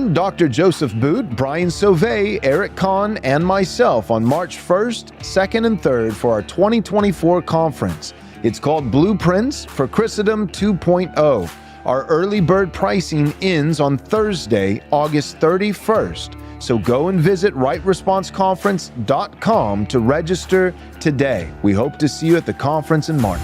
join Dr. Joseph Boot, Brian Sauvé, Eric Kahn, and myself on March 1st, 2nd, and 3rd for our 2024 conference. It's called Blueprints for Christendom 2.0. Our early bird pricing ends on Thursday, August 31st. So go and visit rightresponseconference.com to register today. We hope to see you at the conference in March.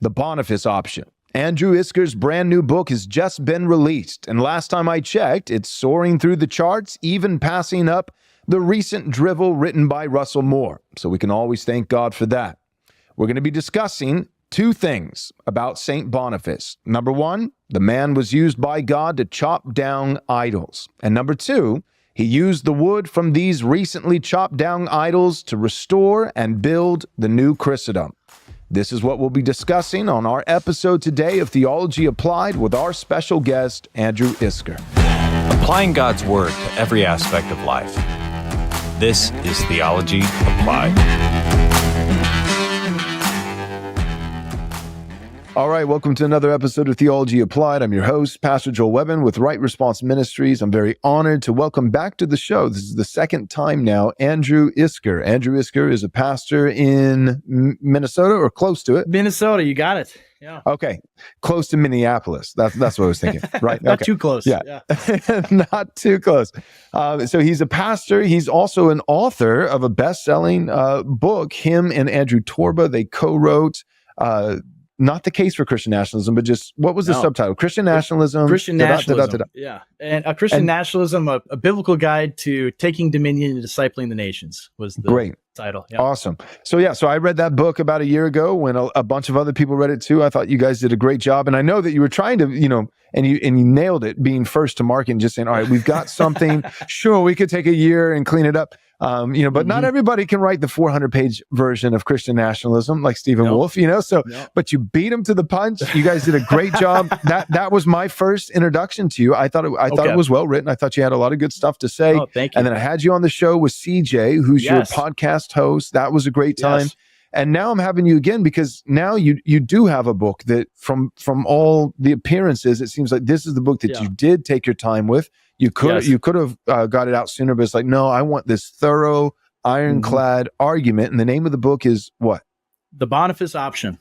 The Boniface Option. Andrew Isker's brand new book has just been released, and last time I checked, it's soaring through the charts, even passing up the recent drivel written by Russell Moore. So we can always thank God for that. We're going to be discussing two things about St. Boniface. Number one, the man was used by God to chop down idols. And number two, he used the wood from these recently chopped down idols to restore and build the new Christendom. This is what we'll be discussing on our episode today of Theology Applied with our special guest, Andrew Isker. Applying God's Word to every aspect of life. This is Theology Applied. All right, welcome to another episode of Theology Applied. I'm your host, Pastor Joel Webben with Right Response Ministries. I'm very honored to welcome back to the show. This is the second time now, Andrew Isker. Andrew Isker is a pastor in Minnesota or close to it. Minnesota, you got it. Yeah. Okay, close to Minneapolis. That's what I was thinking, right? Not okay. too close. Yeah. Not too close. So he's a pastor. He's also an author of a best-selling book. Him and Andrew Torba, they co-wrote not the case for Christian nationalism, but just, what was the subtitle? Christian nationalism. Christian nationalism. Yeah. And a Christian nationalism, a biblical guide to taking dominion and discipling the nations was the great title. Yeah. Awesome. So I read that book about a year ago when a bunch of other people read it too. I thought you guys did a great job. And I know that you were trying to, and you nailed it, being first to market and just saying, all right, we've got something. Sure, we could take a year and clean it up. But not everybody can write the 400-page version of Christian nationalism like Stephen Wolfe, but you beat him to the punch. You guys did a great job. That was my first introduction to you. I thought it was well written. I thought you had a lot of good stuff to say. Oh, thank you. And then I had you on the show with CJ, who's your podcast host. That was a great time. Yes. And now I'm having you again because now you do have a book that from all the appearances, it seems like this is the book that you did take your time with. You could have got it out sooner, but it's like, no, I want this thorough, ironclad argument. And the name of the book is what? The Boniface Option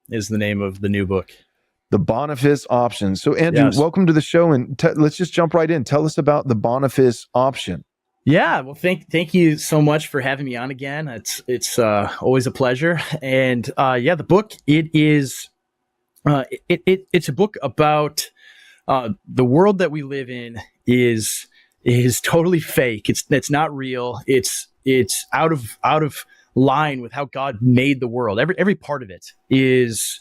is the name of the new book. The Boniface Option. So Andrew, welcome to the show. And let's just jump right in. Tell us about the Boniface Option. Yeah, well, thank you so much for having me on again. It's always a pleasure. And the book, it's a book about the world that we live in is totally fake. It's not real. It's out of line with how God made the world. Every part of it is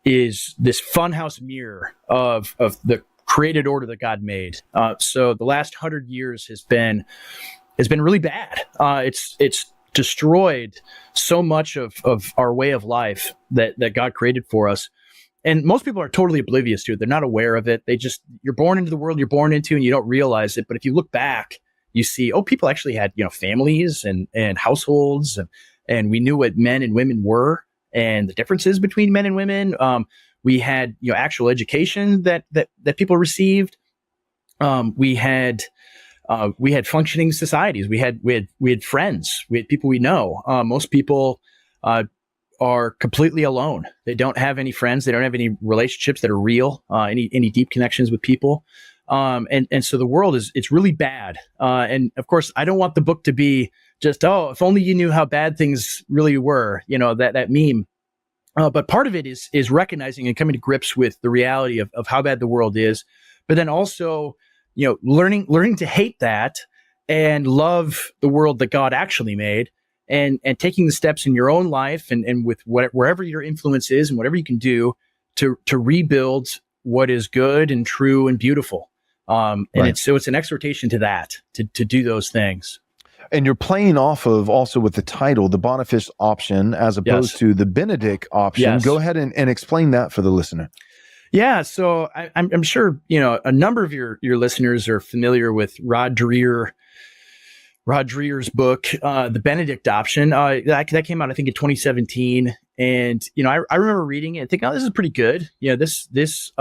this funhouse mirror of the created order that God made. So the last 100 years has been really bad. It's destroyed so much of our way of life that God created for us. And most people are totally oblivious to it. They're not aware of it. You're born into the world you're born into and you don't realize it. But if you look back, you see, people actually had, families and households and we knew what men and women were and the differences between men and women. We had, actual education that people received. We had functioning societies. We had friends. We had people we know. Most people are completely alone. They don't have any friends. They don't have any relationships that are real. Any deep connections with people. And so the world it's really bad. And of course, I don't want the book to be just, if only you knew how bad things really were. That meme. But part of it is recognizing and coming to grips with the reality of how bad the world is, but then also, learning to hate that and love the world that God actually made and taking the steps in your own life and with wherever your influence is and whatever you can do to rebuild what is good and true and beautiful. And it's an exhortation to that, to do those things. And you're playing off of also with the title, the Boniface Option, as opposed to the Benedict Option. Yes. Go ahead and explain that for the listener. Yeah, so I'm sure a number of your listeners are familiar with Rod Dreher's book, The Benedict Option. That came out, I think, in 2017, and I remember reading it and thinking, "Oh, this is pretty good." This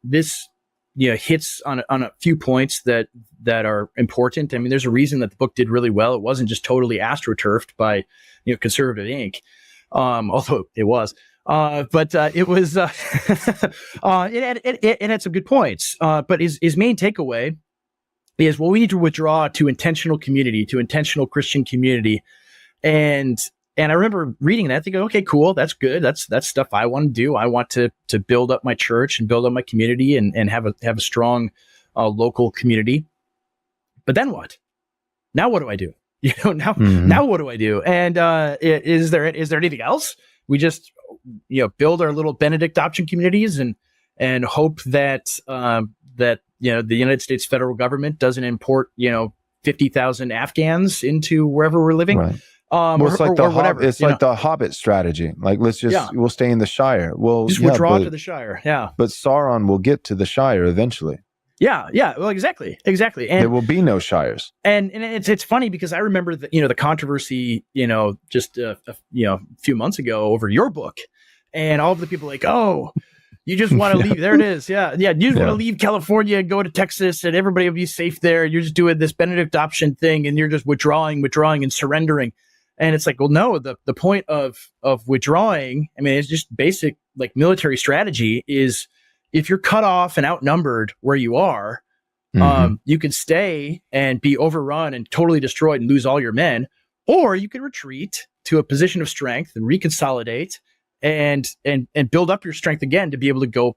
this hits on a few points that are important. I mean, there's a reason that the book did really well. It wasn't just totally astroturfed by conservative ink, although it was. But it was it had some good points. But his main takeaway is, well, we need to withdraw to intentional community, to intentional Christian community. And I remember reading that, thinking, okay, cool, that's good. That's stuff I want to do. I want to build up my church and build up my community and have a strong local community. But then what? Now what do I do? Now what do I do? And is there anything else? We just build our little Benedict option communities and hope that the United States federal government doesn't import 50,000 Afghans into wherever we're living. Right. It's like the Hobbit strategy. Like, we'll stay in the Shire. Well, just withdraw to the Shire. Yeah. But Sauron will get to the Shire eventually. Yeah. Well, exactly. And there will be no Shires. And it's funny because I remember the controversy, just a few months ago over your book, and all of the people like, oh, you just want to leave. There it is. Yeah. You just want to leave California and go to Texas, and everybody will be safe there. You're just doing this Benedict option thing, and you're just withdrawing and surrendering. And it's like, well, no, the point of withdrawing, I mean, it's just basic like military strategy is if you're cut off and outnumbered where you are, you can stay and be overrun and totally destroyed and lose all your men, or you can retreat to a position of strength and reconsolidate and build up your strength again to be able to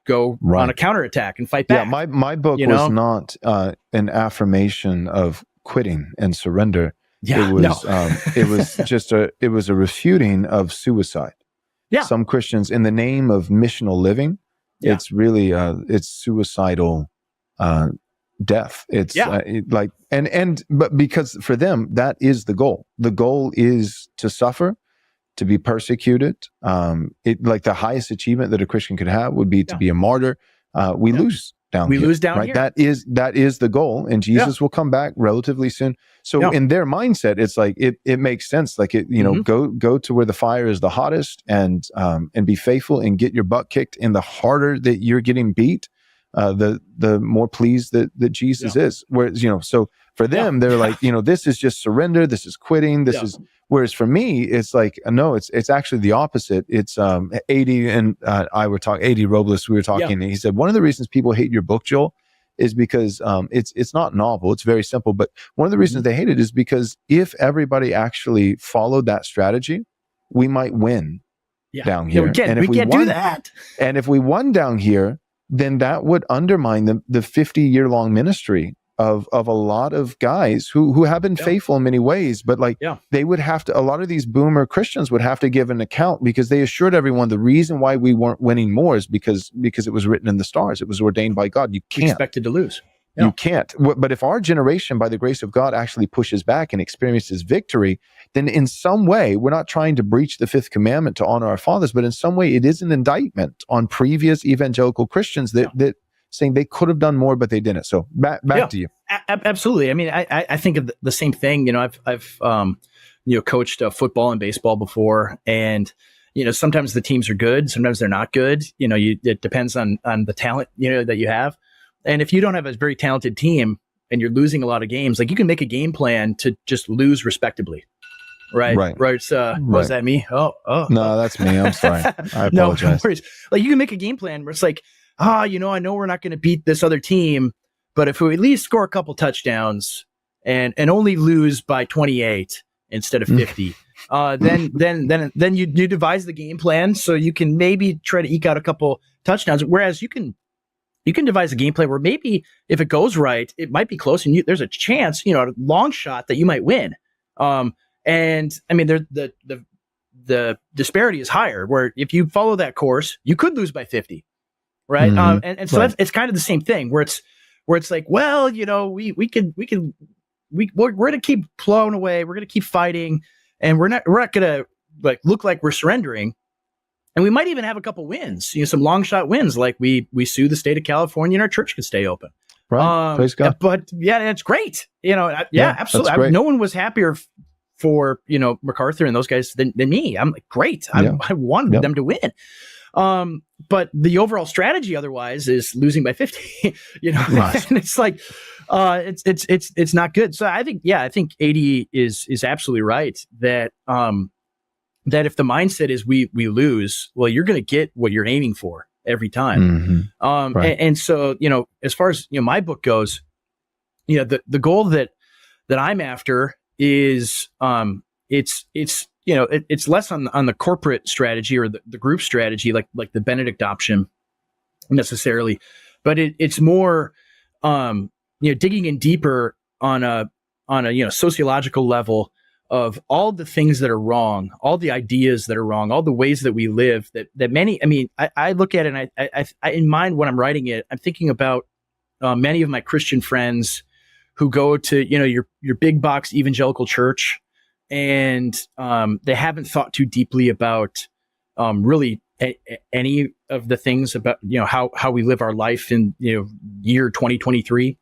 go on a counterattack and fight back. Yeah, my book was not an affirmation of quitting and surrender. Yeah, it was just a refuting of suicide. Yeah. Some Christians, in the name of missional living, it's really it's suicidal death. It's but because for them that is the goal. The goal is to suffer, to be persecuted. Like the highest achievement that a Christian could have would be to be a martyr. We lose down here. We lose down right? here. That is the goal, and Jesus will come back relatively soon. So in their mindset, it's like it makes sense. Like go to where the fire is the hottest, and be faithful and get your butt kicked. And the harder that you're getting beat, the more pleased that Jesus is. Whereas so for them, they're like this is just surrender. This is quitting. This is. Whereas for me, it's like no, it's actually the opposite. It's AD and I were talking. AD Robles, we were talking. And he said one of the reasons people hate your book, Joel, is because it's not novel. It's very simple. But one of the reasons they hate it is because if everybody actually followed that strategy, we might win down here. We can't do that. And if we won down here, then that would undermine the 50-year-long ministry of a lot of guys who have been faithful in many ways, but they would have to, a lot of these boomer Christians would have to give an account because they assured everyone the reason why we weren't winning more is because it was written in the stars. It was ordained by God. You can't. Expected to lose. You can't. But if our generation, by the grace of God, actually pushes back and experiences victory, then in some way, we're not trying to breach the fifth commandment to honor our fathers, but in some way it is an indictment on previous evangelical Christians that saying they could have done more, but they didn't. So back to you. Absolutely. I mean, I think of the same thing. I've coached football and baseball before, and sometimes the teams are good, sometimes they're not good. It depends on the talent that you have. And if you don't have a very talented team and you're losing a lot of games, like you can make a game plan to just lose respectably. Right. Was that me? Oh, no, that's me. I'm sorry. I apologize. No worries. Like you can make a game plan where it's like, I know we're not going to beat this other team, but if we at least score a couple touchdowns and only lose by 28 instead of 50, then you devise the game plan so you can maybe try to eke out a couple touchdowns. Whereas you can devise a game plan where maybe if it goes right, it might be close and there's a chance, a long shot that you might win. And I mean, the disparity is higher where if you follow that course, you could lose by 50. Right. And so it's kind of the same thing where it's like, well, we're going to keep plowing away. We're going to keep fighting, and we're not going to look like we're surrendering. And we might even have a couple wins, some long shot wins. Like we sue the state of California and our church can stay open. Right. Praise God. But that's great. Absolutely. No one was happier for, MacArthur and those guys than me. I'm like, great. I wanted them to win. But the overall strategy otherwise is losing by 50, Right. and it's like, it's not good. So I think 80 is absolutely right that, that if the mindset is we lose, well, you're going to get what you're aiming for every time. Right. And so, as far as, my book goes, the goal that I'm after is, it's less on the corporate strategy or the group strategy, like the Benedict option necessarily, but it's more, digging in deeper on a sociological level of all the things that are wrong, all the ideas that are wrong, all the ways that we live that many, I look at it and I in mind when I'm writing it, I'm thinking about many of my Christian friends who go to, your big box evangelical church, and they haven't thought too deeply about really any of the things about, how we live our life in, year 2023.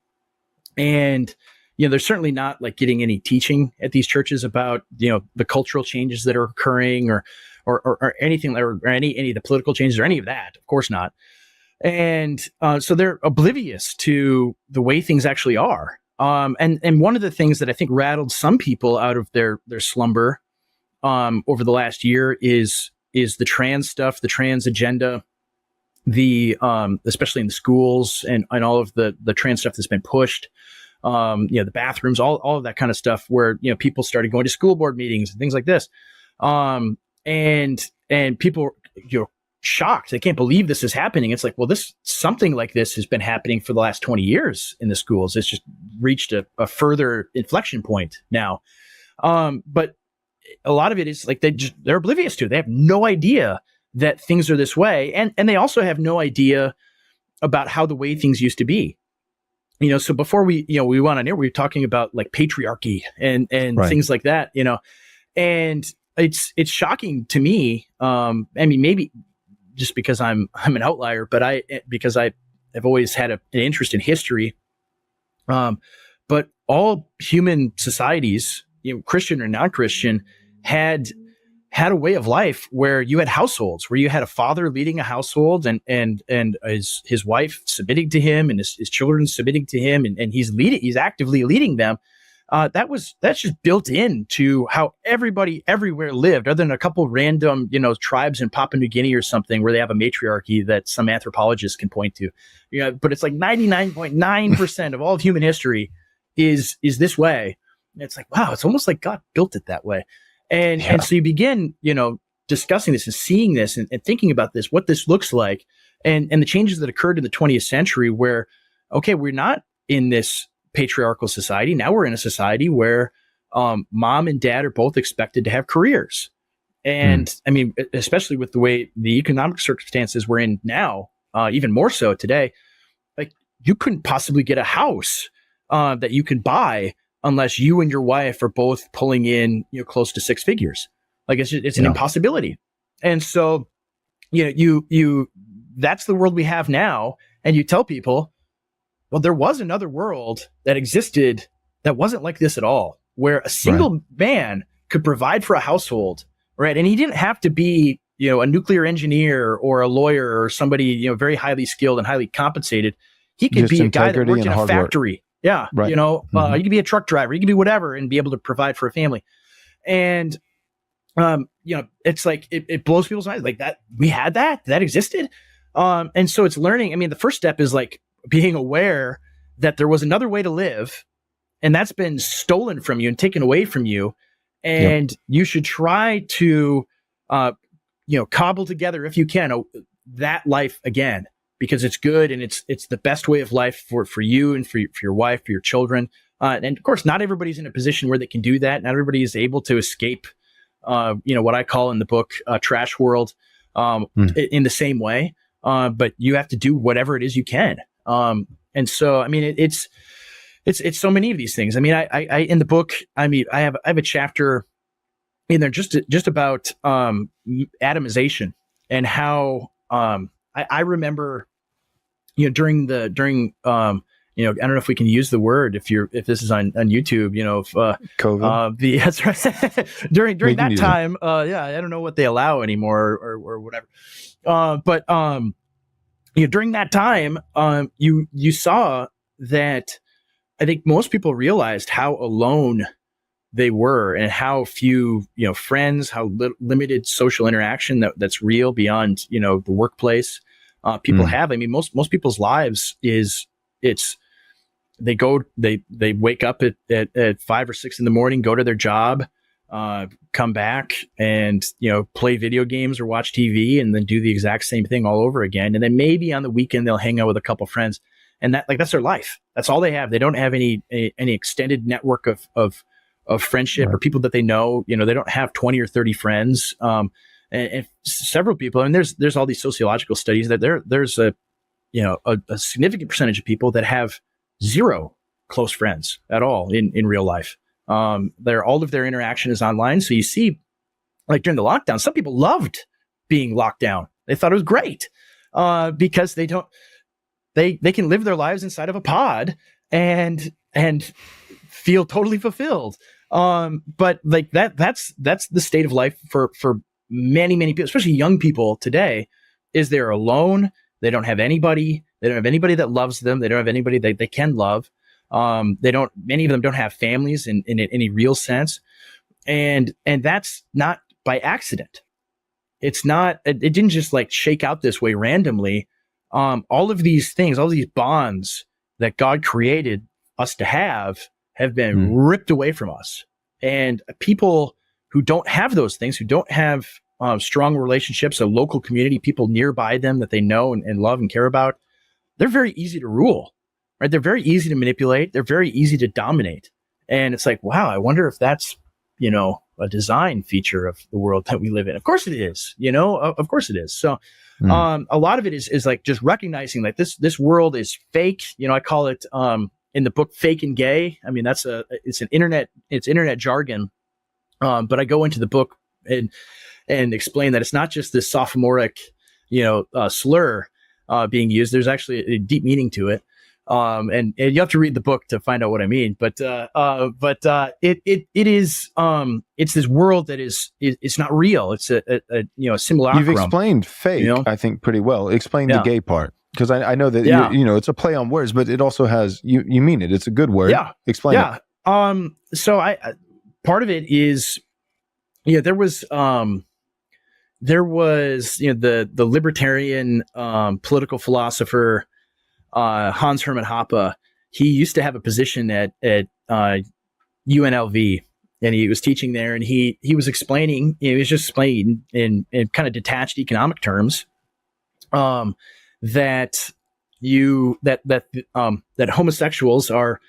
And, they're certainly not like getting any teaching at these churches about, the cultural changes that are occurring or anything, or any of the political changes or any of that. Of course not. And so they're oblivious to the way things actually are. And one of the things that I think rattled some people out of their slumber over the last year is the trans stuff, the trans agenda, especially in the schools and all of the trans stuff that's been pushed. The bathrooms, all of that kind of stuff where, people started going to school board meetings and things like this. And people, shocked. They can't believe this is happening. It's like, well, something like this has been happening for the last 20 years in the schools. It's just reached a further inflection point now. But a lot of it is like they're oblivious to it. They have no idea that things are this way. And they also have no idea about how the way things used to be. So before we went on here, we were talking about like patriarchy and Right. things like that, and it's shocking to me. Maybe just because I'm an outlier, but because I have always had an interest in history. But all human societies, Christian or non-Christian, had a way of life where you had households, where you had a father leading a household and his wife submitting to him and his children submitting to him, and he's actively leading them. That's just built into how everybody everywhere lived, other than a couple random, tribes in Papua New Guinea or something where they have a matriarchy that some anthropologists can point to. But it's like 99.9% of all of human history is this way. And it's like, wow, it's almost like God built it that way. And so you begin, discussing this and seeing this and thinking about this, what this looks like, and the changes that occurred in the 20th century where, okay, we're not in this patriarchal society. Now we're in a society where mom and dad are both expected to have careers. And especially with the way the economic circumstances we're in now, even more so today, like you couldn't possibly get a house that you can buy unless you and your wife are both pulling in, close to six figures. Like it's an impossibility. And so, that's the world we have now. And you tell people, well, there was another world that existed that wasn't like this at all, where a single man could provide for a household, right? And he didn't have to be, a nuclear engineer or a lawyer or somebody, very highly skilled and highly compensated. He could be a guy that worked in a factory. Yeah. Right. You could be a truck driver, you could be whatever and be able to provide for a family. And, it's like, it blows people's minds like that. We had that existed. And so it's learning. The first step is like being aware that there was another way to live, and that's been stolen from you and taken away from you. And you should try to, cobble together, if you can, that life again, because it's good and it's the best way of life for you and for your wife, for your children. And of course, not everybody's in a position where they can do that. Not everybody is able to escape, what I call in the book, trash world, in the same way. But you have to do whatever it is you can. And so, it's so many of these things. I in the book, I have a chapter in there just about, atomization and how, I remember, during I don't know if we can use the word if this is on YouTube, COVID. That's right. during that time, I don't know what they allow anymore or whatever. But during that time, you saw that I think most people realized how alone they were and how few friends, how limited social interaction that's real beyond the workplace people have. I mean, most people's lives they wake up at 5 or 6 in the morning, go to their job, come back and play video games or watch TV, and then do the exact same thing all over again. And then maybe on the weekend they'll hang out with a couple friends, and that's their life. That's all they have. They don't have any extended network of friendship or people that they know. They don't have 20 or 30 friends. And several people, and there's all these sociological studies that there's a significant percentage of people that have zero close friends at all in real life. All of their interaction is online. So you see, like during the lockdown, some people loved being locked down. They thought it was great because they can live their lives inside of a pod and feel totally fulfilled. But like that's the state of life for many people, especially young people today, is they're alone. They don't have anybody. They don't have anybody that loves them. They don't have anybody that they can love. Many of them don't have families in any real sense. And that's not by accident. It didn't just like shake out this way randomly. All of these things, all of these bonds that God created us to have been ripped away from us. And people who don't have those things, who don't have strong relationships, a local community, people nearby them that they know and love and care about, they're very easy to rule, right? They're very easy to manipulate. They're very easy to dominate. And it's like, wow, I wonder if that's, a design feature of the world that we live in. Of course it is, of course it is. So a lot of it is like just recognizing like this world is fake. I call it in the book fake and gay. I mean, it's internet jargon. But I go into the book and explain that it's not just this sophomoric, slur being used. There's actually a deep meaning to it. And you have to read the book to find out what I mean. But it is it's this world that it's not real. It's a simulacrum. You've explained fake, I think, pretty well. Explain the gay part, because I know that it's a play on words, but it also has you mean it. It's a good word. Yeah. Explain it. So part of it is, there was the libertarian political philosopher Hans Hermann Hoppe. He used to have a position at UNLV, and he was teaching there, and he was explaining. He was just explaining in kind of detached economic terms that homosexuals are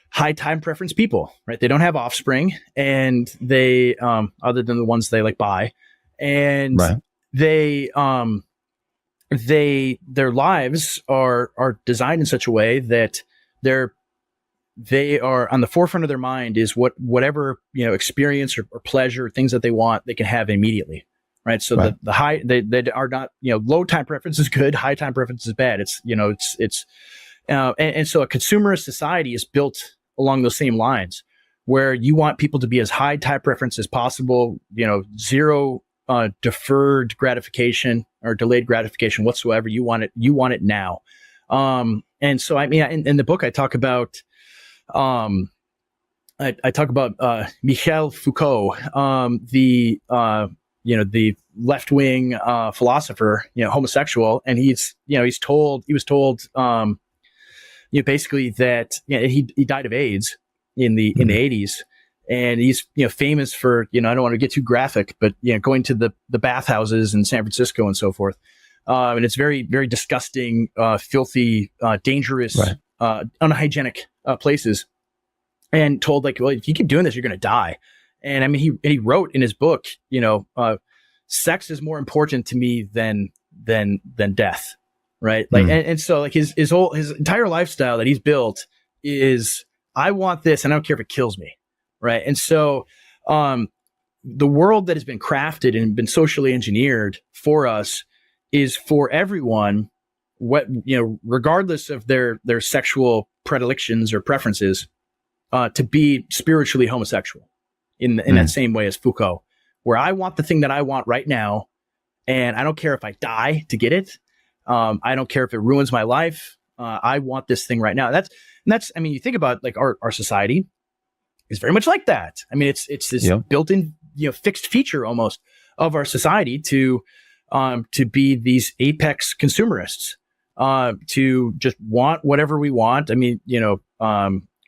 high time preference people, right? They don't have offspring, and they other than the ones they like buy, and their lives are designed in such a way that they are on the forefront of their mind is whatever experience or pleasure, things that they want, they can have immediately, right? So the high they are not low time preference is good, high time preference is bad. It's and so a consumerist society is built along those same lines, where you want people to be as high time preference as possible, zero deferred gratification or delayed gratification whatsoever. You want it now. And so I mean, in the book I talk about Michel Foucault, the left-wing philosopher, homosexual, and he was told basically that he died of AIDS in the 80s, and he's famous for I don't want to get too graphic, but going to the bathhouses in San Francisco and so forth, and it's very, very disgusting, filthy, dangerous, unhygienic places, and told like, well, if you keep doing this, you're going to die. And I mean, he wrote in his book, sex is more important to me than death. Right. Like, and so like his entire lifestyle that he's built is, I want this and I don't care if it kills me. Right. And so, the world that has been crafted and been socially engineered for us is for everyone, regardless of their sexual predilections or preferences, to be spiritually homosexual in that same way as Foucault, where I want the thing that I want right now. and I don't care if I die to get it. I don't care if it ruins my life. I want this thing right now. That's. I mean, you think about like our society is very much like that. I mean, it's this built-in, fixed feature almost of our society to be these apex consumerists, to just want whatever we want. I mean,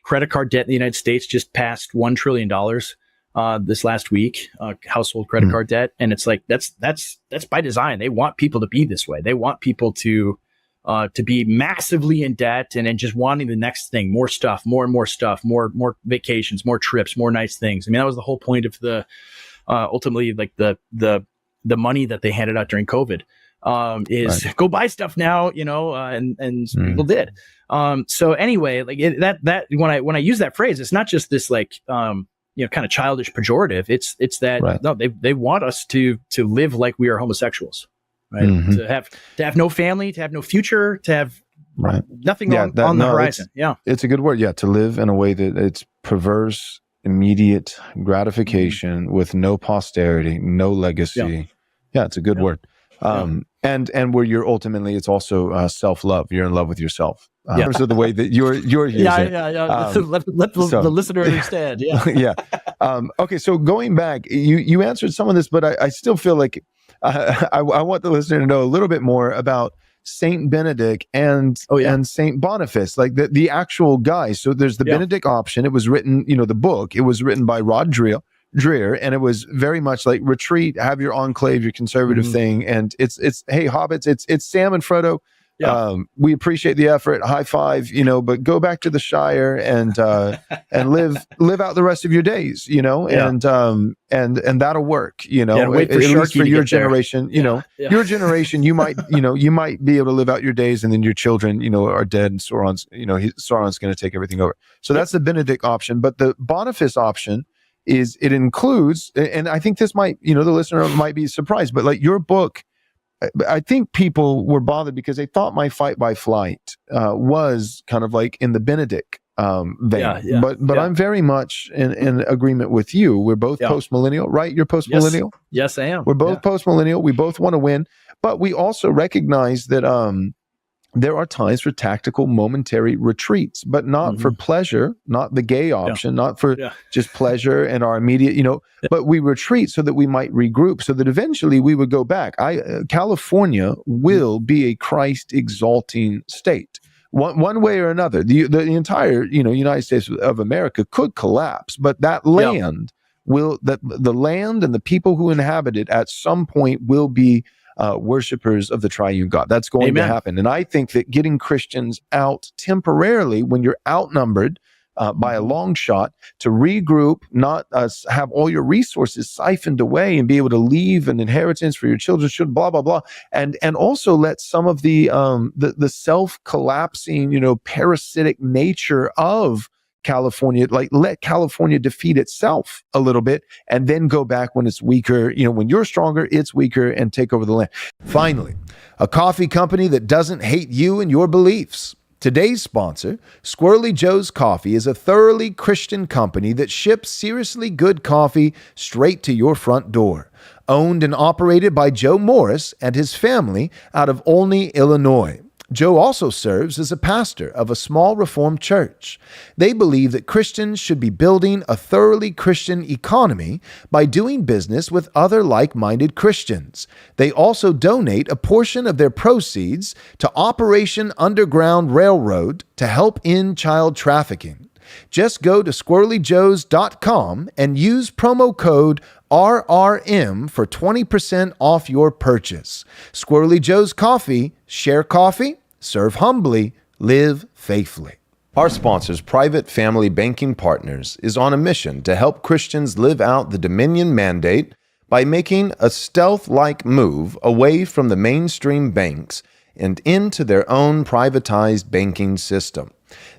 credit card debt in the United States just passed $1 trillion this last week, household credit card debt, and it's like that's by design. They want people to be this way. They want people to be massively in debt and then just wanting the next thing, more stuff, more and more stuff, more vacations, more trips, more nice things. I mean, that was the whole point of the ultimately like the money that they handed out during COVID. Is go buy stuff now, and people did. So anyway, like that when I use that phrase, it's not just this like kind of childish pejorative. It's that no, they want us to live like we are homosexuals, right? To have no family, to have no future, to have nothing on the horizon. It's a good word. Yeah, to live in a way that it's perverse, immediate gratification with no posterity, no legacy. Yeah, it's a good word. And where you're ultimately, it's also self-love. You're in love with yourself. So the way that you're using let the listener understand. Okay, so going back, you answered some of this, but I still feel like I want the listener to know a little bit more about Saint Benedict and Saint Boniface, like the actual guys. So there's the Benedict option. It was written, the book. It was written by Rod Dreher, and it was very much like retreat, have your enclave, your conservative thing, and it's hey hobbits, it's Sam and Frodo. We appreciate the effort, high five, but go back to the Shire and live out the rest of your days, and that'll work, at least for your generation, your generation, you might be able to live out your days, and then your children, are dead, and Sauron's going to take everything over. So that's the Benedict option, but the Boniface option is it includes, and I think this might, the listener might be surprised, but like your book, I think people were bothered because they thought my Fight by Flight was kind of like in the Benedict vein. But I'm very much in agreement with you. We're both post-millennial, right? You're post-millennial? Yes, I am. We're both post-millennial. We both want to win, but we also recognize that there are times for tactical, momentary retreats, but not for pleasure, not the gay option, not for just pleasure and our immediate, but we retreat so that we might regroup, so that eventually we would go back. California will be a Christ-exalting state. One way or another. The entire, United States of America could collapse, but that land the land and the people who inhabit it at some point will be worshipers of the triune God. That's going to happen. And I think that getting Christians out temporarily when you're outnumbered by a long shot to regroup, not have all your resources siphoned away and be able to leave an inheritance for your children, should blah, blah, blah. And also let some of the self-collapsing, parasitic nature of California, like let California defeat itself a little bit and then go back when it's weaker. When you're stronger, it's weaker, and take over the land. Finally, a coffee company that doesn't hate you and your beliefs. Today's sponsor, Squirrelly Joe's Coffee, is a thoroughly Christian company that ships seriously good coffee straight to your front door. Owned and operated by Joe Morris and his family out of Olney, Illinois. Joe also serves as a pastor of a small Reformed church. They believe that Christians should be building a thoroughly Christian economy by doing business with other like-minded Christians. They also donate a portion of their proceeds to Operation Underground Railroad to help end child trafficking. Just go to squirrellyjoes.com and use promo code RRM for 20% off your purchase. Squirrelly Joe's Coffee, share coffee, serve humbly, live faithfully. Our sponsors, Private Family Banking Partners, is on a mission to help Christians live out the Dominion mandate by making a stealth-like move away from the mainstream banks and into their own privatized banking system.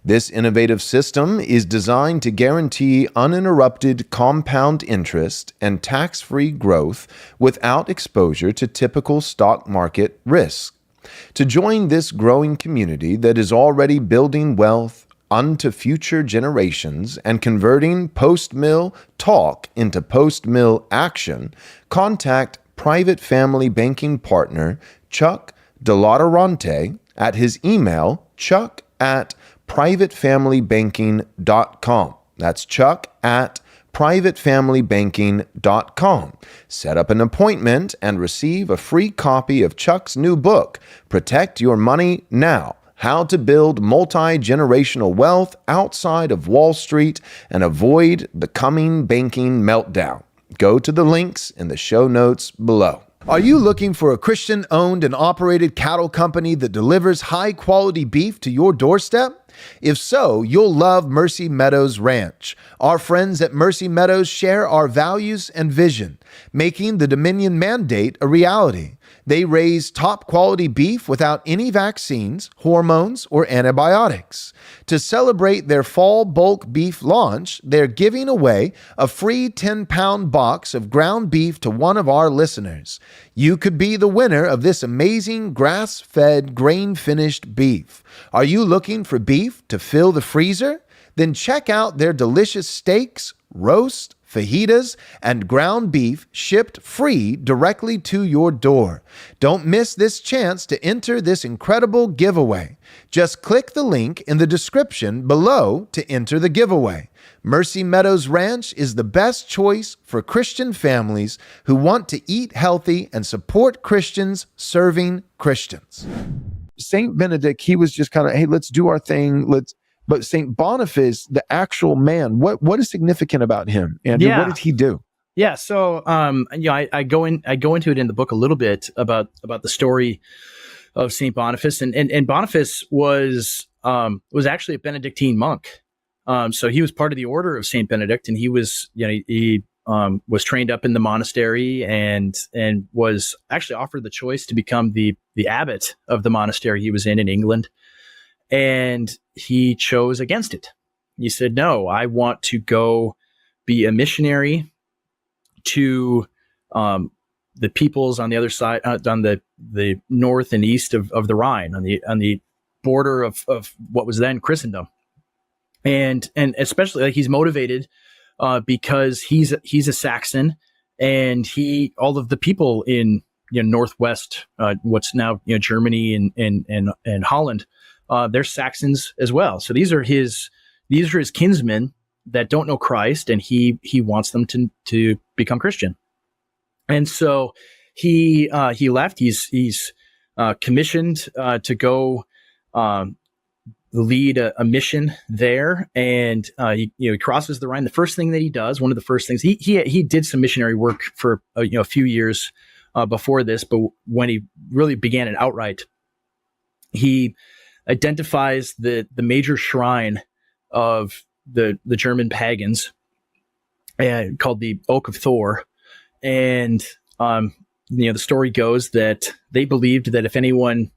This innovative system is designed to guarantee uninterrupted compound interest and tax-free growth without exposure to typical stock market risk. To join this growing community that is already building wealth unto future generations and converting post-mill talk into post-mill action, contact private family banking partner, Chuck DeLauderante, at his email, chuck@privatefamilybanking.com. That's chuck@privatefamilybanking.com. Set up an appointment and receive a free copy of Chuck's new book, Protect Your Money Now: How to Build Multi-Generational Wealth Outside of Wall Street and Avoid the Coming Banking Meltdown. Go to the links in the show notes below. Are you looking for a Christian-owned and operated cattle company that delivers high-quality beef to your doorstep? If so, you'll love Mercy Meadows Ranch. Our friends at Mercy Meadows share our values and vision, making the Dominion mandate a reality. They raise top-quality beef without any vaccines, hormones, or antibiotics. To celebrate their fall bulk beef launch, they're giving away a free 10-pound box of ground beef to one of our listeners. You could be the winner of this amazing grass-fed, grain-finished beef. Are you looking for beef to fill the freezer? Then check out their delicious steaks, roast, fajitas, and ground beef shipped free directly to your door. Don't miss this chance to enter this incredible giveaway. Just click the link in the description below to enter the giveaway. Mercy Meadows Ranch is the best choice for Christian families who want to eat healthy and support Christians serving Christians. Saint Benedict, he was just kind of, hey, let's do our thing. But Saint Boniface, the actual man, what is significant about him? Andrew, what did he do? Yeah, so I go into it in the book a little bit about the story of Saint Boniface, and Boniface was actually a Benedictine monk. So he was part of the order of Saint Benedict, and he was trained up in the monastery and was actually offered the choice to become the abbot of the monastery he was in England. And he chose against it. He said, no, I want to go be a missionary to the peoples on the other side, on the north and east of the Rhine, on the border of what was then Christendom. And especially, like, he's motivated because he's a Saxon, and all of the people in northwest, what's now Germany and Holland, they're Saxons as well. So these are his kinsmen that don't know Christ, and he wants them to become Christian. And so he left. He's commissioned to go lead a mission there, and he crosses the Rhine. The first thing that he does, one of the first things, he did some missionary work for a few years before this, but when he really began it outright, he identifies the major shrine of the German pagans, called the Oak of Thor. And the story goes that they believed that if anyone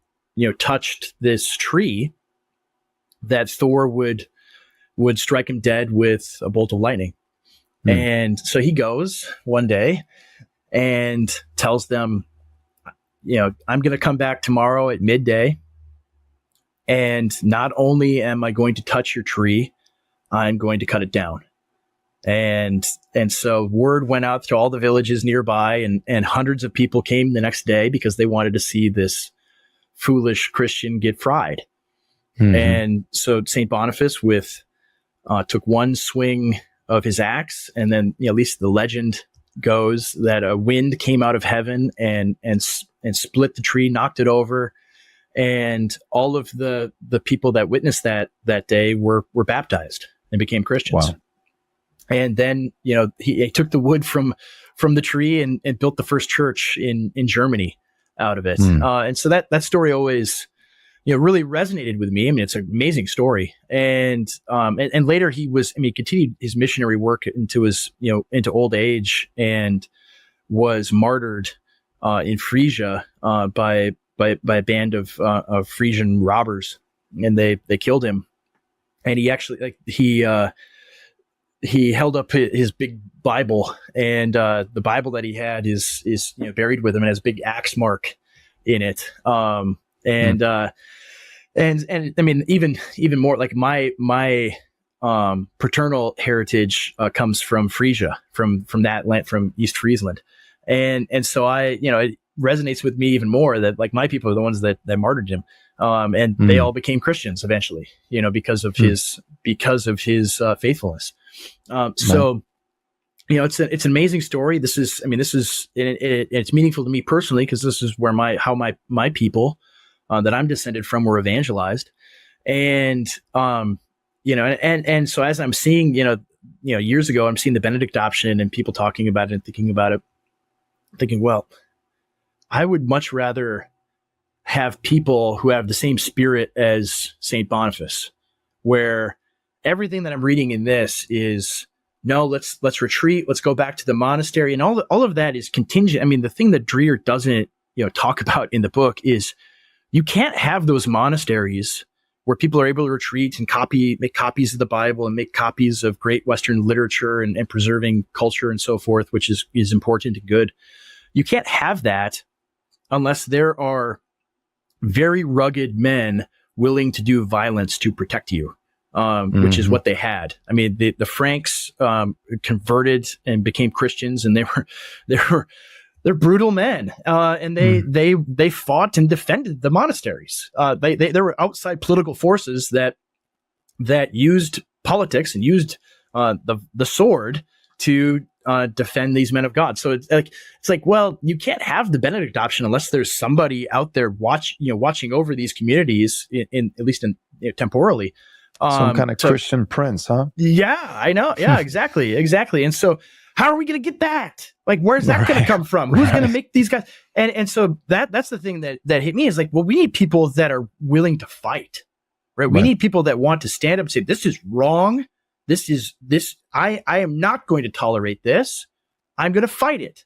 touched this tree, that Thor would strike him dead with a bolt of lightning. And so he goes one day and tells them, I'm going to come back tomorrow at midday. And not only am I going to touch your tree, I'm going to cut it down. And so word went out to all the villages nearby, and hundreds of people came the next day because they wanted to see this foolish Christian get fried. Mm-hmm. And so St. Boniface took one swing of his axe, and then at least the legend goes that a wind came out of heaven and split the tree, knocked it over. And all of the people that witnessed that day were baptized and became Christians. Wow. And then, he took the wood from the tree and built the first church in Germany out of it. And so that story always, really resonated with me. I mean, it's an amazing story. And later he continued his missionary work into his, into old age, and was martyred in Frisia by a band of Frisian robbers, and they killed him. And he actually, he held up his big Bible, and the Bible that he had is buried with him and has a big axe mark in it. And I mean, even more, like my paternal heritage comes from Frisia, from that land, from East Friesland. And so it resonates with me even more that like my people are the ones that martyred him. And they all became Christians eventually, because of his faithfulness. So, it's an amazing story. It's meaningful to me personally, because this is where my people that I'm descended from were evangelized. And, and so as I'm seeing, years ago, I'm seeing the Benedict option and people talking about it and thinking, well, I would much rather have people who have the same spirit as St. Boniface, where everything that I'm reading in this is, no, let's retreat, let's go back to the monastery, and all of that is contingent. I mean, the thing that Dreher doesn't talk about in the book is you can't have those monasteries where people are able to retreat and make copies of the Bible and make copies of great Western literature and preserving culture and so forth, which is important and good. You can't have that unless there are very rugged men willing to do violence to protect you, which is what they had. I mean, the Franks converted and became Christians, and they're brutal men, and they fought and defended the monasteries. There were outside political forces that used politics and used the sword to defend these men of God. So it's like, well, you can't have the Benedict option unless there's somebody out there watching over these communities in at least temporally. Some kind of Christian prince, huh? Yeah, I know. Yeah, exactly. And so how are we going to get that? Like, where's that going to come from? Who's going to make these guys? And so that's the thing that hit me is like, well, we need people that are willing to fight, right? We need people that want to stand up and say, this is wrong. I am not going to tolerate this. I'm going to fight it.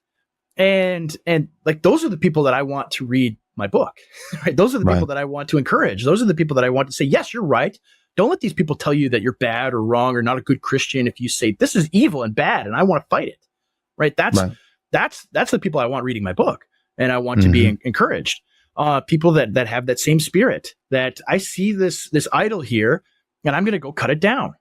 And like, those are the people that I want to read my book, right? Those are the people that I want to encourage. Those are the people that I want to say, yes, you're right. Don't let these people tell you that you're bad or wrong or not a good Christian. If you say this is evil and bad and I want to fight it, right? That's the people I want reading my book, and I want to be encouraged. People that have that same spirit, that I see this idol here and I'm going to go cut it down.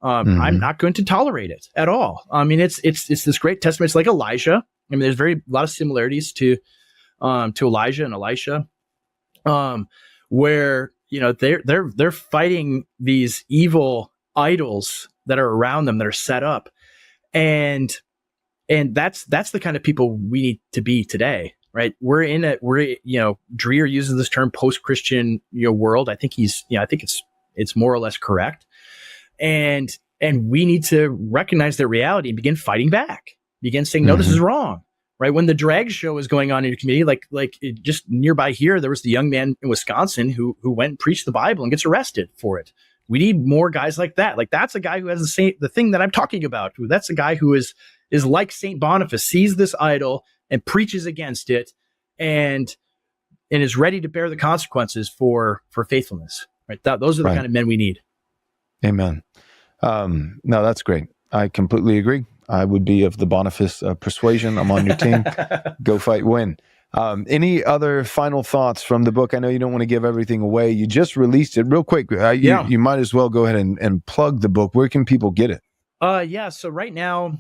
I'm not going to tolerate it at all. I mean, it's this great testament. It's like Elijah. I mean, there's a lot of similarities to Elijah and Elisha, where they're fighting these evil idols that are around them, that are set up, and that's the kind of people we need to be today, right? Dreher uses this term post-Christian world. I think it's more or less correct. And we need to recognize their reality and begin fighting back, begin saying, no, this is wrong, right? When the drag show was going on in your community, just nearby here, there was the young man in Wisconsin who went and preached the Bible and gets arrested for it. We need more guys like that. Like, that's a guy who has the thing that I'm talking about. That's a guy who is like St. Boniface, sees this idol and preaches against it and is ready to bear the consequences for faithfulness, right? Those are the kind of men we need. Amen. No, that's great. I completely agree. I would be of the Boniface persuasion. I'm on your team. Go fight, win. Any other final thoughts from the book? I know you don't want to give everything away. You just released it real quick. You might as well go ahead and plug the book. Where can people get it? So right now,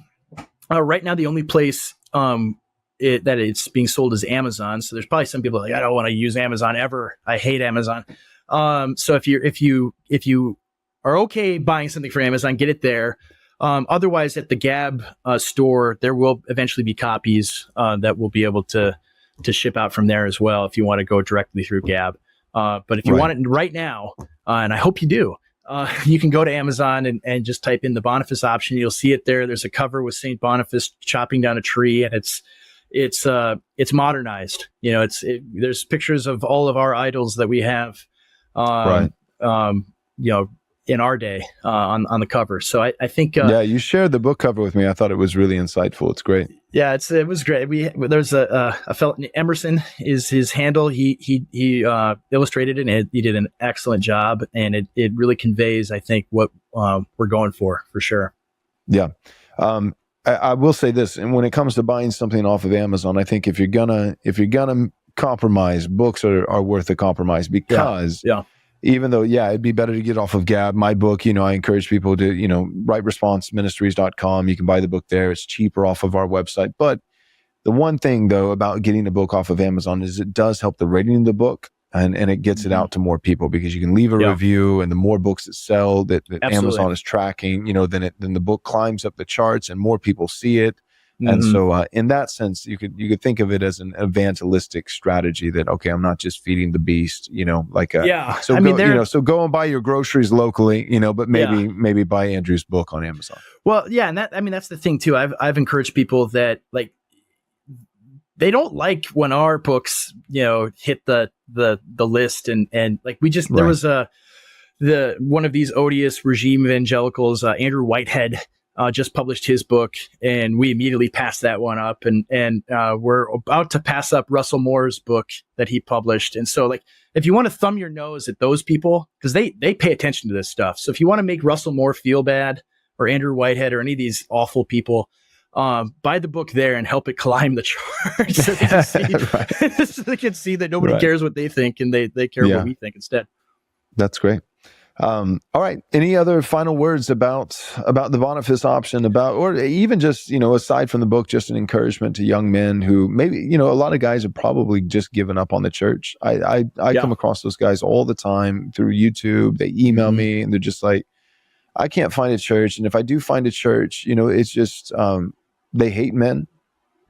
the only place that it's being sold is Amazon. So there's probably some people like, I don't want to use Amazon ever. I hate Amazon. So if you are okay buying something from Amazon, get it there. Otherwise, at the Gab store, there will eventually be copies that will be able to ship out from there as well if you want to go directly through Gab. But if you want it right now, and I hope you do, you can go to Amazon and just type in the Boniface option. You'll see it there. There's a cover with St. Boniface chopping down a tree, and it's modernized. There's pictures of all of our idols that we have. In our day on the cover. So I think you shared the book cover with me. I thought it was really insightful. It's great. Yeah, it was great. There's a fellow, Emerson is his handle. He illustrated it, and he did an excellent job, and it really conveys, I think, what we're going for sure. Yeah. I will say this, and when it comes to buying something off of Amazon, I think if you're gonna compromise, books are worth the compromise, because even though, it'd be better to get off of Gab. My book, I encourage people to, rightresponseministries.com. You can buy the book there. It's cheaper off of our website. But The one thing though about getting a book off of Amazon is it does help the rating of the book, and it gets it out to more people, because you can leave a review, and the more books that sell that Amazon is tracking, then the book climbs up the charts and more people see it. And so in that sense, you could think of it as an evangelistic strategy that, okay, I'm not just feeding the beast, so go and buy your groceries locally, but maybe buy Andrew's book on Amazon. Well, yeah. And that's the thing too. I've encouraged people that like, they don't like when our books, hit the list and like we just, there was one of these odious regime evangelicals, Andrew Whitehead, just published his book, and we immediately passed that one up, and we're about to pass up Russell Moore's book that he published. And so like, if you want to thumb your nose at those people, because they pay attention to this stuff. So if you want to make Russell Moore feel bad, or Andrew Whitehead, or any of these awful people, buy the book there and help it climb the charts. So they can see, so they can see that nobody cares what they think, and they care what we think instead. That's great. All right. Any other final words about the Boniface option, or even just, aside from the book, just an encouragement to young men who maybe, a lot of guys have probably just given up on the church. I come across those guys all the time through YouTube. They email me and they're just like, I can't find a church. And if I do find a church, it's just, they hate men.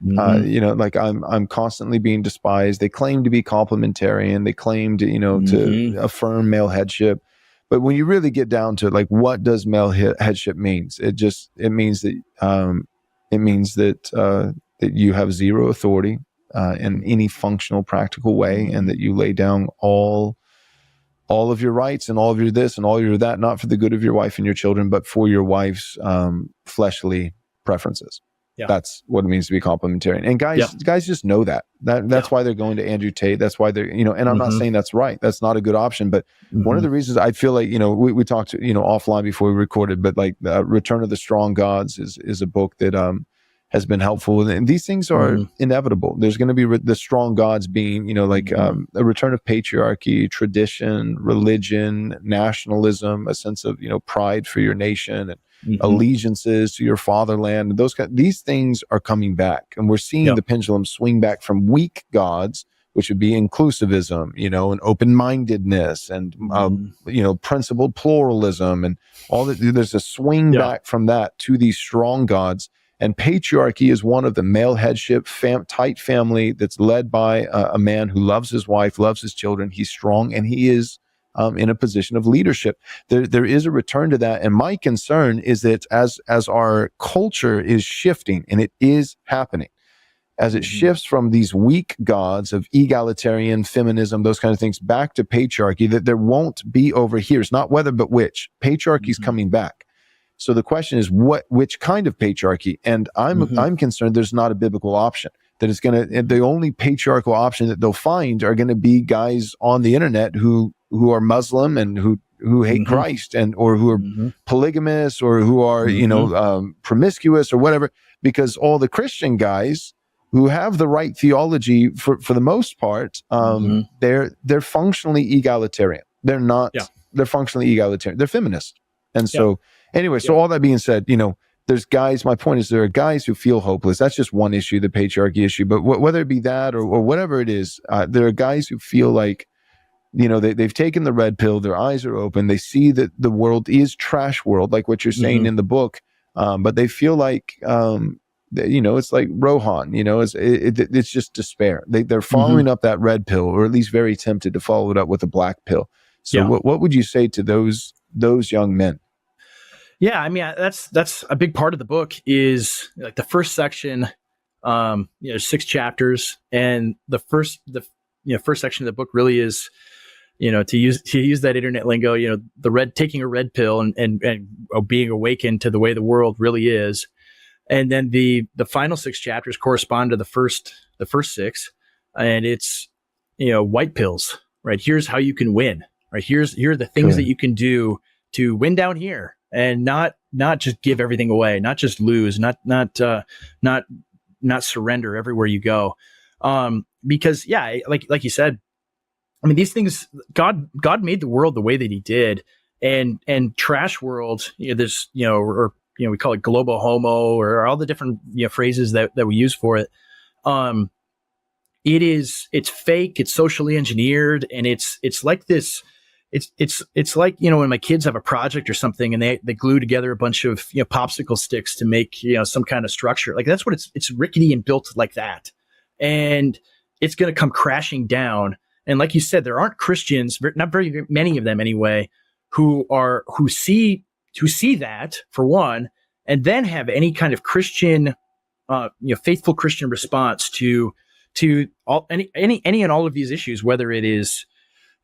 Like I'm constantly being despised. They claim to be complementarian. They claim to, to affirm male headship. But when you really get down to like, what does male headship means? It means that that you have zero authority in any functional, practical way, and that you lay down all of your rights and all of your this and all of your that, not for the good of your wife and your children, but for your wife's fleshly preferences. Yeah. That's what it means to be complementarian. And guys just know that. That's why they're going to Andrew Tate. That's why they're, and I'm not saying that's right. That's not a good option. But one of the reasons I feel like, we talked, offline before we recorded, but like Return of the Strong Gods is a book that has been helpful. And these things are inevitable. There's going to be the strong gods being, a return of patriarchy, tradition, religion, nationalism, a sense of, pride for your nation, and allegiances to your fatherland. These things are coming back, and we're seeing the pendulum swing back from weak gods, which would be inclusivism, and open-mindedness, and principled pluralism, and all that. There's a swing back from that to these strong gods, and patriarchy is one of the male headship, tight family that's led by a man who loves his wife, loves his children. He's strong, and he is in a position of leadership. There is a return to that. And my concern is that as our culture is shifting, and it is happening, as it shifts from these weak gods of egalitarian feminism, those kind of things, back to patriarchy, that there won't be over here. It's not whether, but which. Patriarchy is coming back. So the question is, which kind of patriarchy? And I'm concerned there's not a biblical option. That it's the only patriarchal option that they'll find are going to be guys on the internet who are Muslim and who hate Christ, or who are polygamous, or who are promiscuous or whatever. Because all the Christian guys who have the right theology for the most part, they're functionally egalitarian. They're not. They're functionally egalitarian. They're feminist. And so anyway, so all that being said, there's guys, my point is there are guys who feel hopeless. That's just one issue, the patriarchy issue. But whether it be that or whatever it is, there are guys who feel like, they've taken the red pill, their eyes are open, they see that the world is trash world, like what you're saying in the book, but they feel like, it's like Rohan, it's just despair. They're following up that red pill, or at least very tempted to follow it up with a black pill. So what would you say to those young men? Yeah, I mean, that's a big part of the book is like the first section, 6 chapters, and the first section of the book really is, to use that internet lingo, taking a red pill and being awakened to the way the world really is. And then the final 6 chapters correspond to the first 6, and it's, white pills, right? Here's how you can win, right? Here are the things that you can do to win down here. And not just give everything away, not just lose, not surrender everywhere you go, because like you said, I mean, these things, God made the world the way that He did, and trash world, there's we call it global homo, or all the different phrases that we use for it. it's fake, it's socially engineered, and it's like this. It's like, when my kids have a project or something and they glue together a bunch of popsicle sticks to make some kind of structure. Like that's what it's rickety and built like that, and it's going to come crashing down. And like you said, there aren't Christians, not very many of them anyway, who see that, for one, and then have any kind of Christian, faithful Christian response to any and all of these issues, whether it's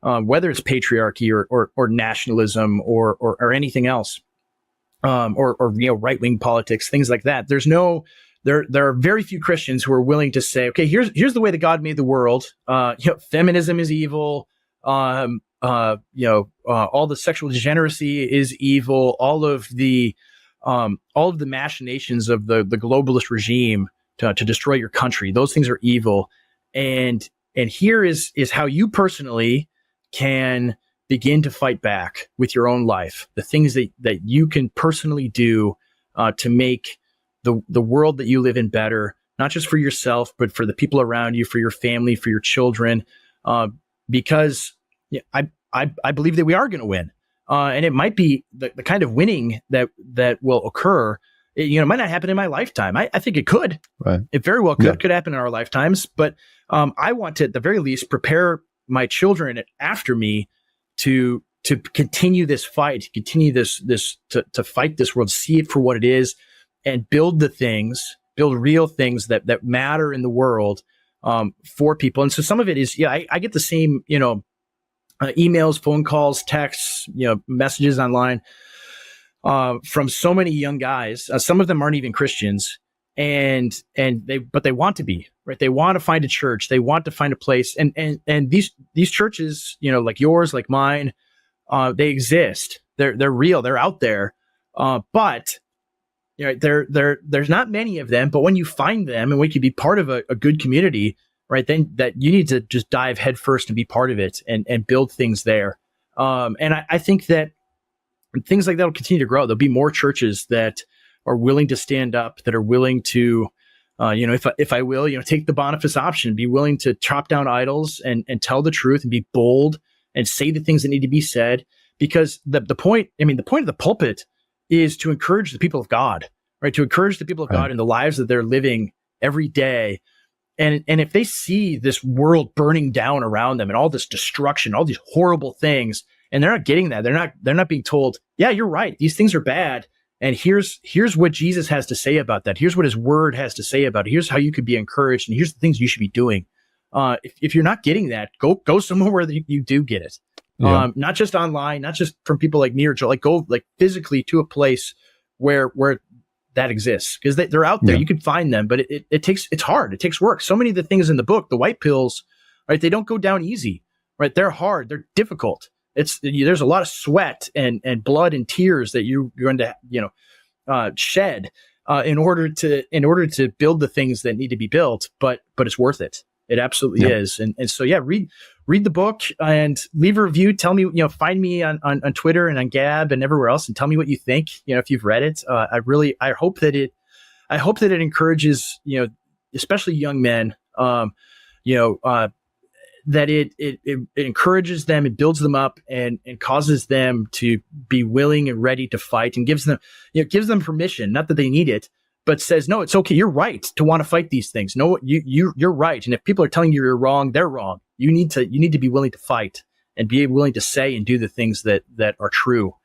patriarchy or nationalism or anything else, or right wing politics, things like that. There are very few Christians who are willing to say, okay, here's the way that God made the world. Feminism is evil. All the sexual degeneracy is evil. All of the machinations of the globalist regime to destroy your country, those things are evil. And here is how you personally can begin to fight back with your own life, the things that you can personally do to make the world that you live in better, not just for yourself, but for the people around you, for your family, for your children, because I believe that we are going to win. And it might be the kind of winning that will occur. It might not happen in my lifetime. I think it could. Right. It very well could happen in our lifetimes. But I want to, at the very least, prepare my children after me to continue this fight, to fight this world, see it for what it is, and build real things that matter in the world for people. And so some of it is, I get the same, emails, phone calls, texts, messages online from so many young guys. Some of them aren't even Christians, but they want to be, right? They want to find a church. They want to find a place. And these churches, like yours, like mine, they exist. They're real. They're out there. But there's not many of them. But when you find them, and we can be part of a good community, right, then that you need to just dive headfirst and be part of it and build things there. And I think that things like that will continue to grow. There'll be more churches that are willing to stand up, that are willing to, if I will, take the Boniface option, be willing to chop down idols and tell the truth and be bold and say the things that need to be said. Because the point of the pulpit is to encourage the people of God, right? To encourage the people of God in the lives that they're living every day. And if they see this world burning down around them and all this destruction, all these horrible things, and they're not getting that, they're not being told, yeah, you're right, these things are bad, and here's what Jesus has to say about that. Here's what his word has to say about it. Here's how you could be encouraged, and here's the things you should be doing. If you're not getting that, go somewhere where you do get it. Yeah. Not just online, not just from people like me or Joe, go physically to a place where that exists, because they're out there. Yeah. You can find them, but it's hard. It takes work. So many of the things in the book, the white pills, right? They don't go down easy, right? They're hard. They're difficult. There's a lot of sweat and blood and tears that you're going to, shed in order to build the things that need to be built, but it's worth it. It absolutely is. And so, read the book and leave a review. Tell me, find me on Twitter and on Gab and everywhere else, and tell me what you think, if you've read it. I hope that it encourages, especially young men, that it encourages them and builds them up and causes them to be willing and ready to fight, and gives them permission, not that they need it, but says, no, it's okay. You're right to want to fight these things. No, you're right. And if people are telling you you're wrong, they're wrong. You need to be willing to fight and be willing to say and do the things that are true.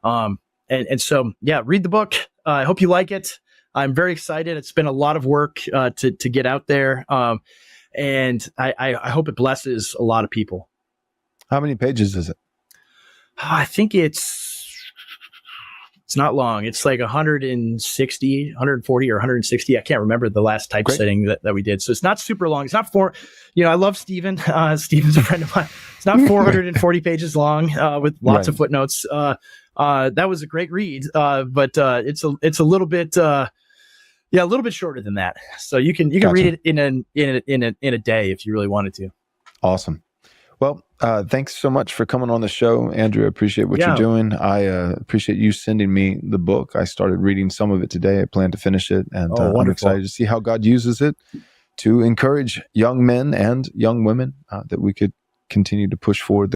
And so, read the book. I hope you like it. I'm very excited. It's been a lot of work to get out there. And I hope it blesses a lot of people. How many pages is it? I think it's not long. It's like 160, 140 or 160. I can't remember the last typesetting that we did. So it's not super long. It's not I love Stephen. Stephen's a friend of mine. It's not 440 pages long with lots of footnotes. That was a great read. But it's a little bit, a little bit shorter than that. So you can read it in a day if you really wanted to. Awesome. Well, thanks so much for coming on the show, Andrew. I appreciate what you're doing. I appreciate you sending me the book. I started reading some of it today. I plan to finish it, and I'm excited to see how God uses it to encourage young men and young women that we could continue to push forward